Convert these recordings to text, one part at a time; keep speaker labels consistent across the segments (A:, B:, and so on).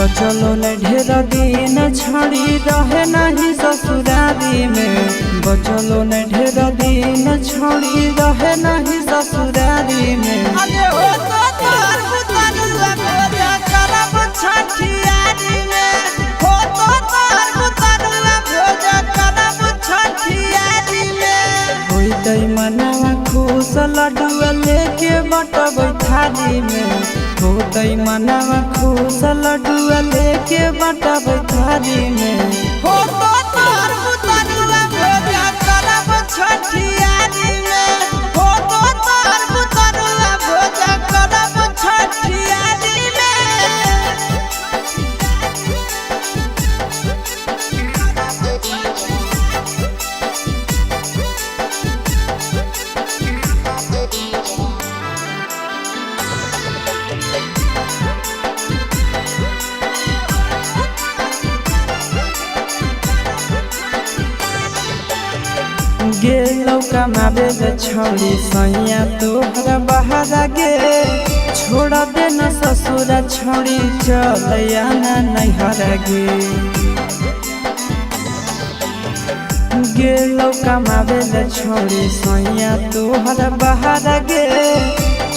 A: बचलो न ढेर दिन छड़ी रहे नहीं ससुरारी में। बचलो न ढेर दिन छड़ी रहे नहीं ससुरारी में।
B: अरे हो तो तार बुतरुआ भोजा करब छठियारी में। हो तो तार बुतरुआ भोजा करब छठियारी में।
A: होई तई मनावा खुश लड्डुआ लेके बटबै थाली में। हो तई मनावा खुश लड्डुआ लेके बटबै थाली में।
B: हो तो तार बुतरुआ भोजा करब छठियारी में। हो तो तार बुतरुआ भोजा करब छठियारी में।
A: गेलौ कमाबे छौड़ी सैया तोहरा बहारा गे। छोड़ दे न ससुरा छौड़ी चलया ना नैहरा गे। गेलौ कमाबे छौड़ी सैया तोहरा बहारा गे।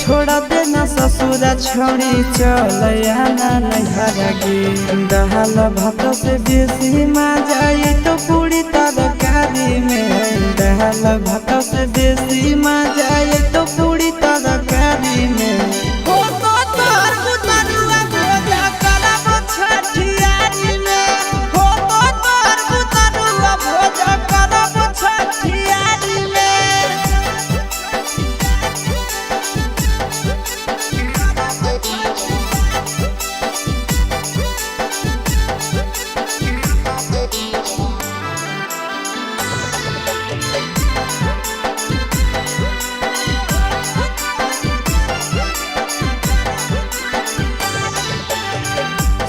A: छोड़ दे न ससुरा छौड़ी चलया ना नैहरा गे। दहाल भात से बेसी माजाई तो पूरी तरकारी में। दहाल भात से बेसी माजाई तो पूरी तरकारी में।
B: हो तो तार बुतरुआ भोजा करब छठियारी में। हो तो तार बुतरुआ भोजा करब छठियारी में।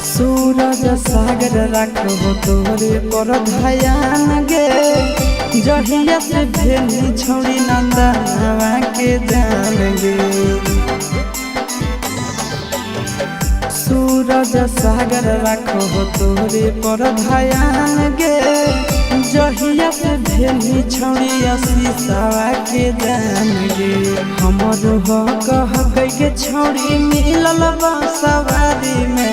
A: सूरज सागर रखो तोरे पर ध्यान गे। जहिया से भेली छौड़ी नंदनवा के जान गे। सूरज सागर रखो तोरे पर ध्यान गे। जहिया से भेली छौड़ी असीसावा के जान गे। हमर हो कह के छौड़ी मिलल बांसवारी में।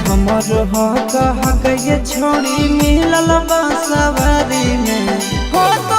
A: हमर हो कह के छौड़ी मिलल बांसवारी में।
B: हो तो